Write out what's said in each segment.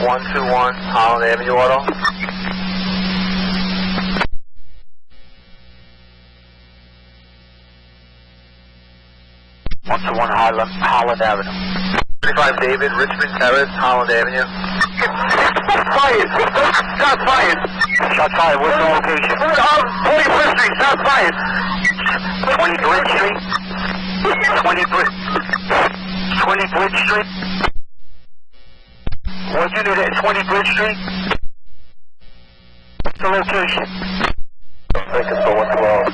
121 Holland Avenue Auto. Holland Avenue. 35 David, Richmond Terrace, Holland Avenue. Fired! Shots fired! Shots fired, what's the location? 41st Street, shots fired! 20 Bridge Street? 20 Bridge Street? What unit at 20 Bridge Street? What's the location? I think it's the 112.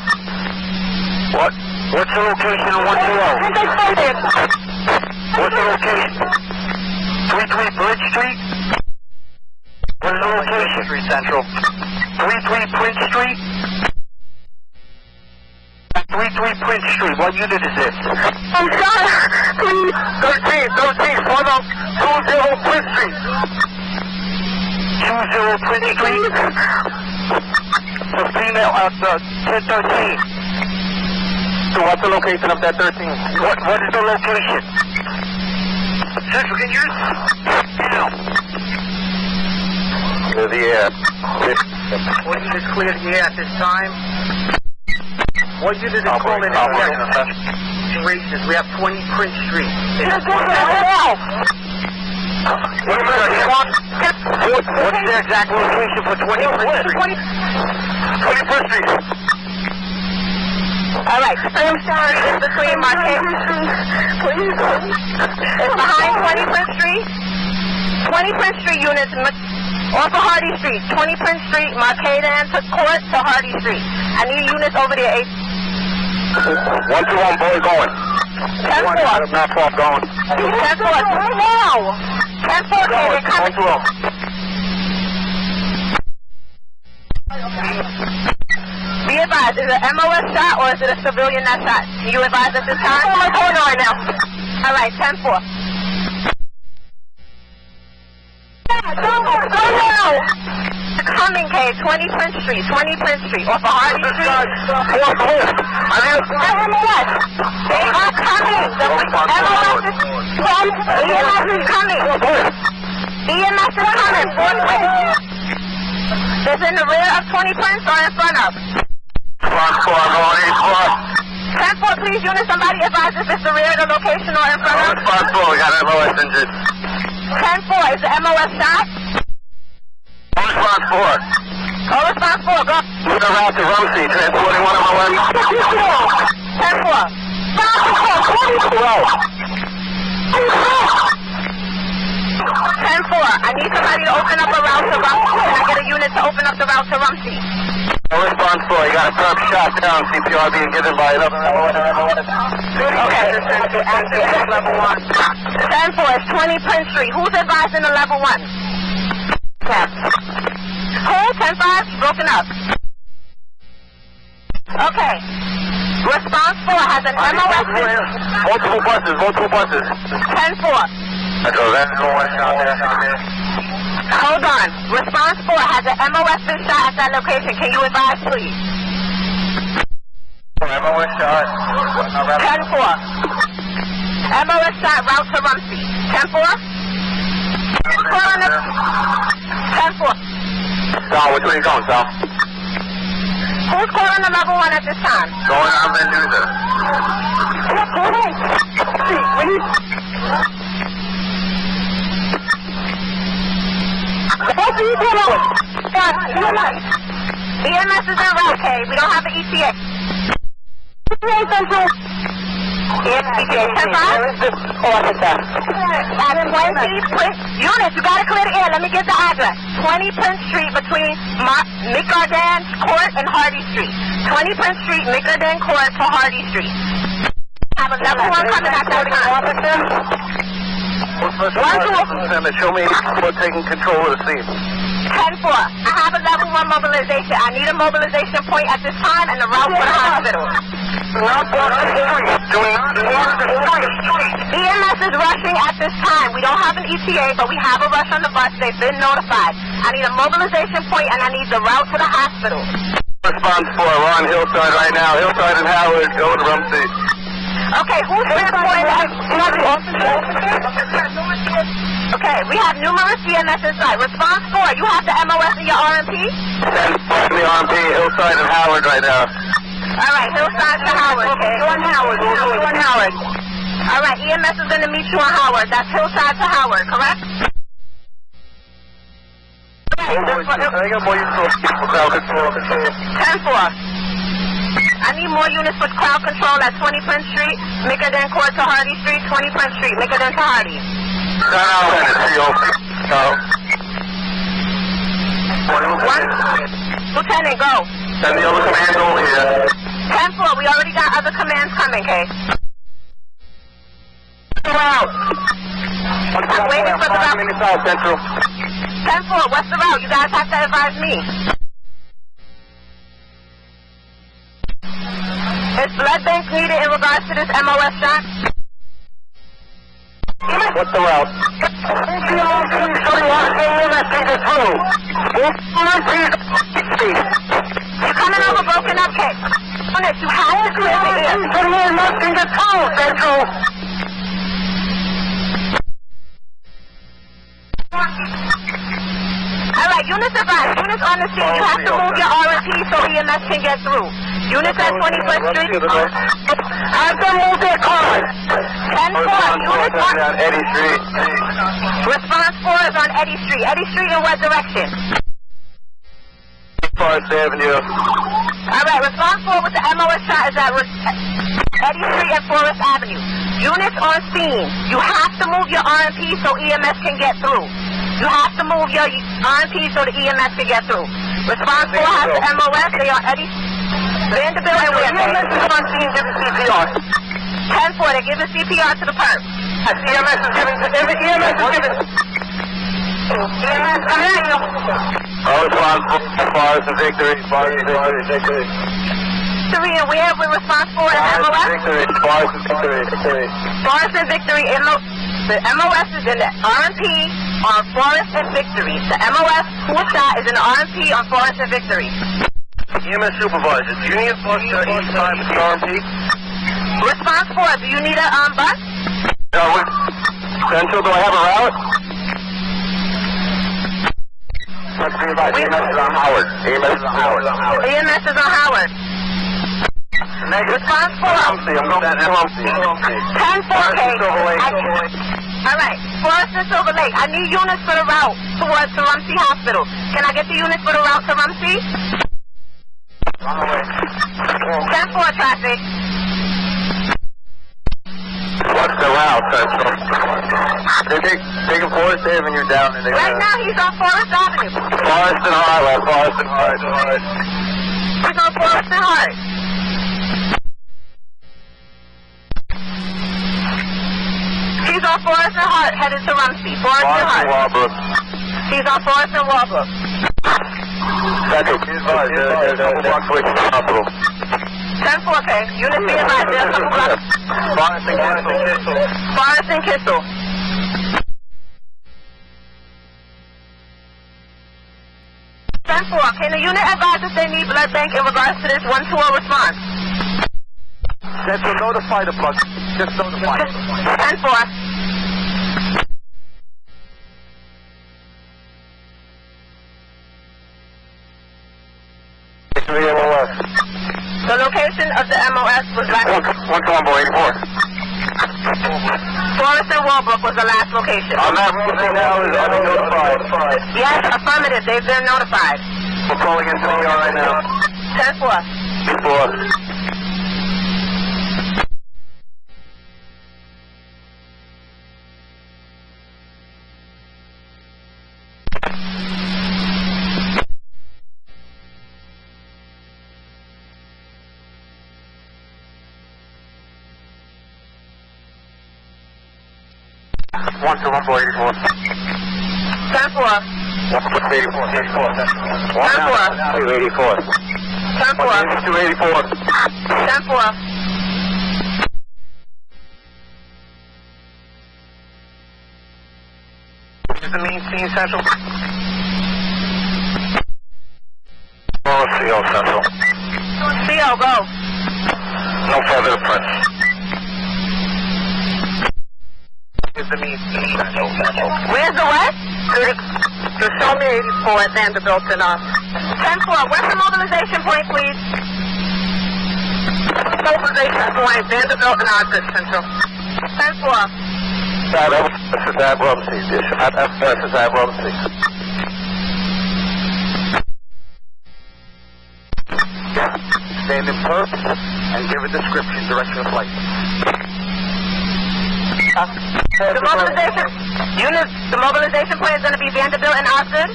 What? What's the location of 120? What's the location? 33 Bridge Street? What's the location? Street Central. 33 Prince Street? 33 Prince Street, what unit is this? I'm sorry, please. 13, 20 Prince Street. 20 Prince Street? The female at 1013. So what's the location of that 13? What is the location? Central, can you now? Clear the air. What unit is clear the air at this time? What unit is calling in racist? We have 20 Prince Street. What's the exact location for 20 Prince Street? 20 Prince Street. Alright, same story is between Marquette. Please. It's behind 20 Prince Street. 20 Prince Street units off of Hardy Street. 20 Prince Street, Marquette to Court to Hardy Street. I need units over there. 121 boy going. 10-4. Not far going. 10-4. Right now. 10-4, they're coming. 112. Be advised, is it an MOS shot or is it a civilian that shot? Can you advise at this time? I'm going on right now. All right, 10-4. Go now! Coming, K, 20 Prince Street, off of Hardy Street. They are coming. The MOS is coming. EMS is coming. Is in the rear of 20 Prince or in front of? Front 4, going 8-4. 10-4, please, unit, somebody advise if it's the rear of the location or in front of? Front 4, we got MOS injured. 10-4, is the MOS shot? Response 4. Oh, response 4, go. Moving around to Rumsey, transporting one of my ones. 10-4. 10-4, I need somebody to open up a route to Rumsey. Can I get a unit to open up the route to Rumsey? No response 4, you got a perp shot down, CPR being given by another level 1. Okay, level 1. 10-4, it's 20 Prince Street. Who's advising the level 1? Who? 10-5, broken up. Okay. Response 4 has an MOS. Multiple buses. 10-4. Hold on. Response 4 has an MOS been shot at that location. Can you advise, please? MOS shot. 10-4. MOS shot, route to Rumsey. 10-4? 10-4. Sal, which way you going, Sal? Who's calling the level 1 at this time? Going on Mendoza. What are you doing? God, EMS is in route, okay? We don't have an ETA. ETA, 10-5? Units, you gotta clear the air. Let me get the address. 20 Prince Street between McGarden Court and Hardy Street. 20 Prince Street, McGarden Court to Hardy Street. I have a level 1 coming at that time. Show me who's taking control of the scene. 10-4. I have a level 1 mobilization. I need a mobilization point at this time and a route for the hospital. EMS is rushing at this time. We don't have an ETA, but we have a rush on the bus. They've been notified. I need a mobilization point and I need the route to the hospital. Response 4. We're on Hillside right now. Hillside and Howard. Go to Rumsey. Okay, who's transporting that? Okay, we have numerous EMS inside. Response 4, you have the MOS in your RMP? Send the RMP, Hillside and Howard right now. Alright, Hillside to Howard, okay? We'll do on Howard. Alright, EMS is going to meet you on Howard. That's Hillside to Howard, correct? I got more units for crowd control. 10-4. I need more units for crowd control at 20 Prince Street, Mickerden Court to Hardy Street, 20 Prince Street, Mickerden to Hardy. Lieutenant, go. Send the other command over here. 10-4, we already got other commands coming, okay? I'm waiting for the route. Central. 10-4, what's the route? You guys have to advise me. Is blood bank needed in regards to this MOS shot? What's the route? You're coming over broken up, kid. You have to clear the air. Central. Alright, units advise. Units on the scene. You have to move your RMP so EMS can get through. Units at 21st Street. I have to move their cars. 10-4. Units on Eddy Street. Response 4 is on Eddy Street. Eddy Street in what direction? Forest Avenue. Alright, response 4 with the MOS shot is at Eddy Street and Forest Avenue. Units on scene. You have to move your RMP so EMS can get through. You have to move your RMP so the EMS can get through. Response 4 has the MOS. They are Eddy Vanderbilt and where? EMS is on scene giving CPR. 10-4, they're giving CPR to the perp. EMS is giving. EMS, come here. All responsible. Forest and Victory. Forest and Victory. Victory and where? We're responsible for the MOS? Victory. Forest and Victory. Forest and Victory. The MOS is in the RMP on Forest and Victory. The MOS who shot is in the RMP on Forest and Victory. EMS supervisor, do you need a bus to east side of the RMP? Response 4, do you need a bus? Central, do I have a route? EMS is on Howard. EMS is on Howard. EMS is on Howard. Response 4. I'm going to 10-4, Alright, Forest and Silver Lake. I need units for the route towards the Rumsey Hospital. Can I get the units for the route to Rumsey? 10-4 traffic. What's the route, Central? They're taking Forest Avenue down. And right now he's on Forest Avenue. Forest and Hart, Forest and Hart. He's on Forest and Hart. He's on Forest and Hart, headed to Rumsey. Forest and Hart. Walbrook. He's on Forest and Walbrook. Central, please advise. There's a couple blocks away from the hospital. 10-4, okay. Units be advised. There's a couple blocks. Forest and Kissel. Forest and Kissel. 10-4, can the unit advise if they need blood bank in regards to this 120 response? Central, notify the plug. Just notify. 10-4. The location of the MOS was last... 124. Forest and Walbrook was the last location. On that road right now is notified. Yes, affirmative. They've been notified. We're calling into the ER right now. 10-4. Before. One to 184. 10-4. 184. 284. 10-4. 284. 10-4. Is the main scene Central? Oh, CO Central. CO, go. No further Prince. Is the main scene Central? Where's To show me 84 at Vanderbilt and 10-4. Where's the mobilization point, please? Mobilization point, Vanderbilt and Osgood Central. 10-4. This is Abramsey. This is Abramsey. Stand in perp and give a description, direction of flight. The mobilization unit, the mobilization point is going to be Vanderbilt and Osgood.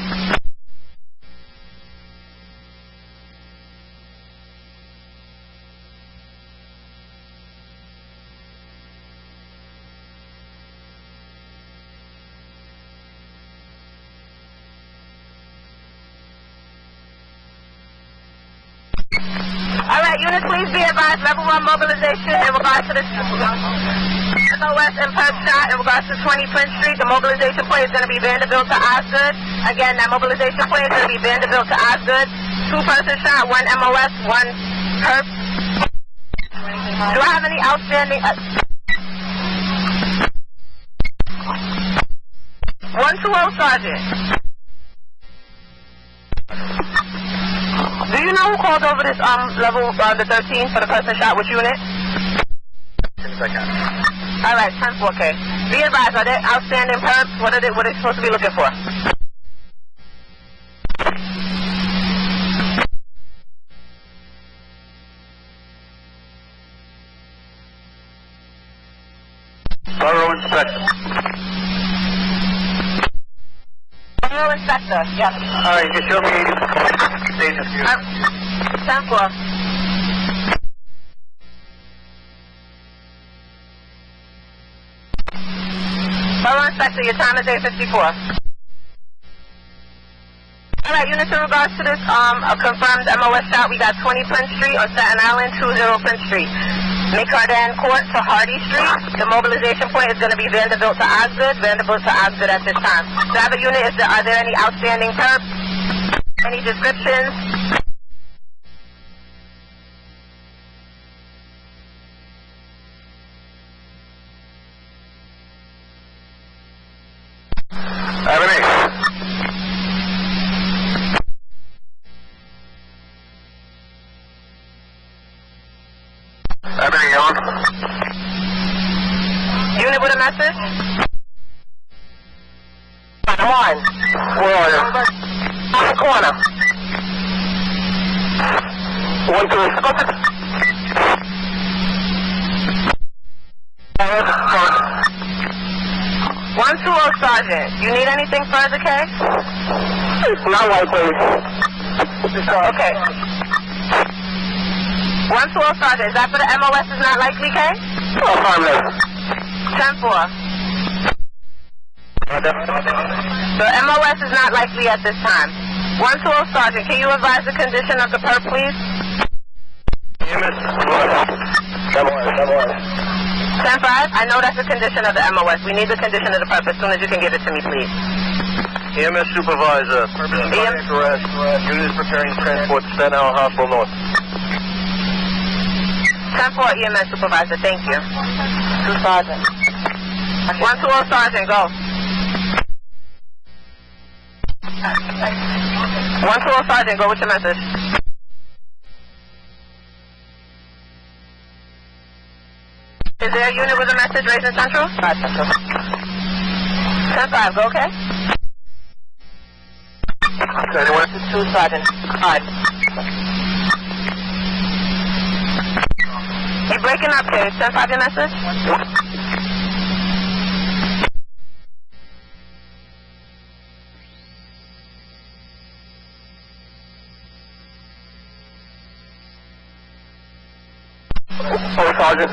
All right, units, please be advised. Level 1 mobilization in regards to the SOS and perp shot in regards to 20 Prince Street. The mobilization point is going to be Vanderbilt to Osgood. Again, that mobilization point is going to be Vanderbilt to Osgood. 2-person shot, 1 MOS, 1 perp. Do I have any outstanding? 120 Sergeant. Do you know who called over this level the 13 for the person shot? Which unit? All right, 10-4K. Be advised, are there outstanding perps? What are they supposed to be looking for? Borough Inspector. Borough Inspector, yes. All right, you show me 84. Status view. 10-4. Borough Inspector, your time is 8:54. All right, units, in regards to this a confirmed MOS shot, we got 20 Prince Street on Staten Island, 20 Prince Street. McCardan Court to Hardy Street. The mobilization point is going to be Vanderbilt to Osgood. Vanderbilt to Osgood at this time. Do I have a unit? Are there any outstanding perps? Any descriptions? Unit with a message? Come on. Where are you? On the corner. 120 Sergeant. You need anything further, Kay? Not likely. Okay. 120 Sergeant. Is that for the MOS is not likely, Kay? Affirmative. 10-4. The MOS is not likely at this time. 120 Sergeant, can you advise the condition of the perp, please? 10-5, I know that's the condition of the MOS. We need the condition of the perp as soon as you can give it to me, please. EMS Supervisor, purpose of cardiac arrest. Unit is preparing to transport to Staten Island Hospital North. 10-4 EMS Supervisor, thank you. 2 Sergeant. 120 Sergeant, go. 120 Sergeant, go with your message. Is there a unit with a message raised in Central? 5 Central. 10-5, go okay? 2 Sergeant. 5. You're breaking up here. 10-5 your message? Oh, Sergeant.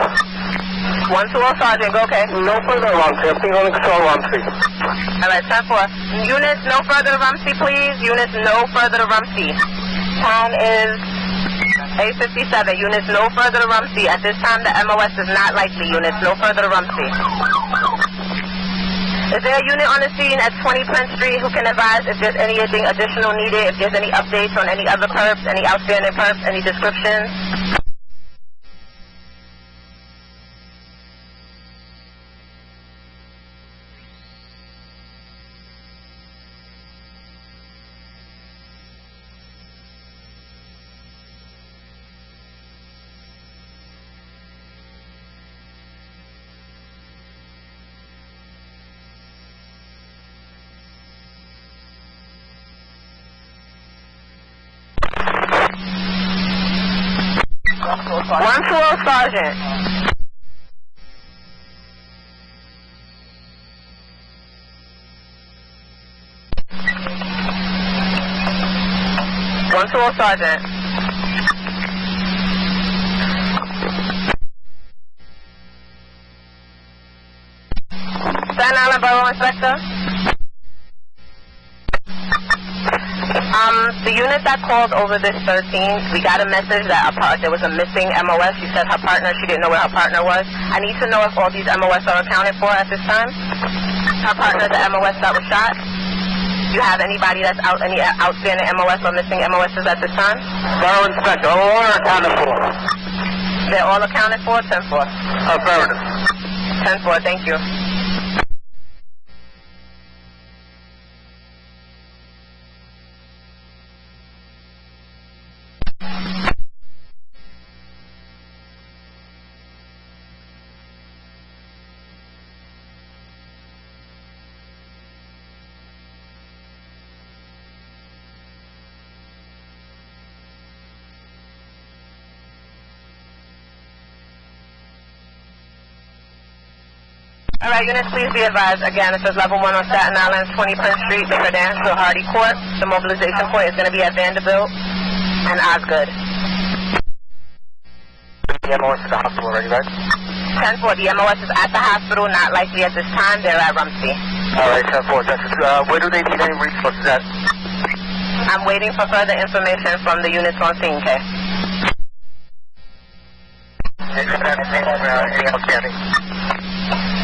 120 Sergeant, go okay? No further Rumsey. I'm being on control Rumsey. Alright, 10-4. Units, no further to Rumsey, please. Units, no further to Rumsey. Time is 8:57. Units, no further to Rumsey. At this time, the MOS is not likely. Units, no further to Rumsey. Is there a unit on the scene at 20 Prince Street who can advise if there's anything additional needed, if there's any updates on any other perps, any outstanding perps, any descriptions? 120 Sergeant. Sergeant. Staten Island Borough Inspector. The unit that called over this 13th, we got a message that there was a missing MOS. She said her partner, she didn't know where her partner was. I need to know if all these MOS are accounted for at this time. Her partner, the MOS that was shot. Do you have anybody that's out, any outstanding MOS or missing MOSs at this time? Borough Inspector, all are accounted for. They're all accounted for? 10-4. Affirmative. 10-4, thank you. Alright, units, please be advised. Again, this is level 1 on Staten Island, 20 Prince Street, Baker Dance to Hardy Court. The mobilization point is going to be at Vanderbilt and Osgood. The MOS at the hospital already, right? 10-4, the MOS is at the hospital, not likely at this time. They're at Rumsey. Alright, 10-4, Texas. Where do they need any resources at? I'm waiting for further information from the units on scene, Kay. Anything outstanding?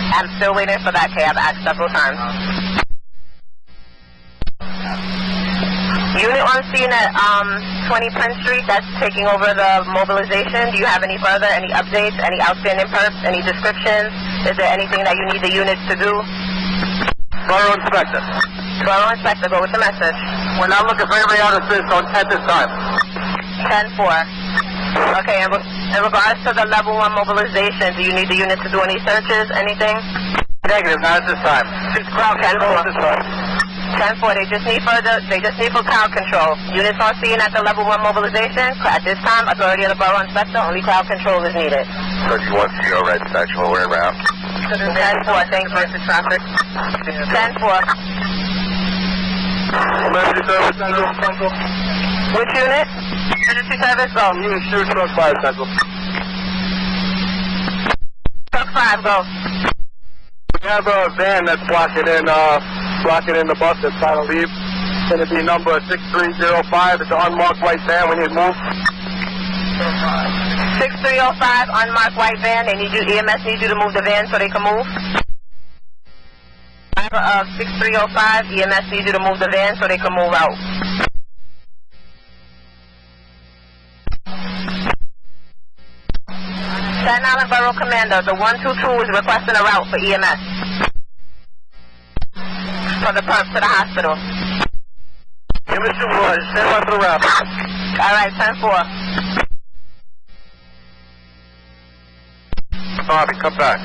I'm still waiting for that, Kay. I've asked several times. Unit on scene at 20 Prince Street, that's taking over the mobilization. Do you have any further, any updates, any outstanding perps, any descriptions? Is there anything that you need the units to do? Borough Inspector. Borough Inspector, go with the message. We're not looking for anybody out of this at this time. 10-4. Okay, in regards to the level 1 mobilization, do you need the unit to do any searches, anything? Negative, not at this time. Just crowd control at this time. 10-4, they just need for crowd control. Units on scene at the level 1 mobilization. At this time, authority of the Borough Inspector, only crowd control is needed. 31 CO red special, we're around. 10-4, thanks for the traffic. 10-4. Emergency service, Central. Which unit? Emergency service, go. Unit shoot, truck 5, Central. Truck 5, go. We have a van that's blocking in the bus that's trying to leave. It's going to be number 6305. It's an unmarked white van. We need to move. 6305, unmarked white van. They need you, EMS needs you to move the van so they can move. Driver of 6305, EMS needs you to move the van so they can move out. Staten Island Borough Commander, the 122 is requesting a route for EMS. For the perp to the hospital. EMS supervisor, stand by for the route. Alright, 10-4. Bobby, come back.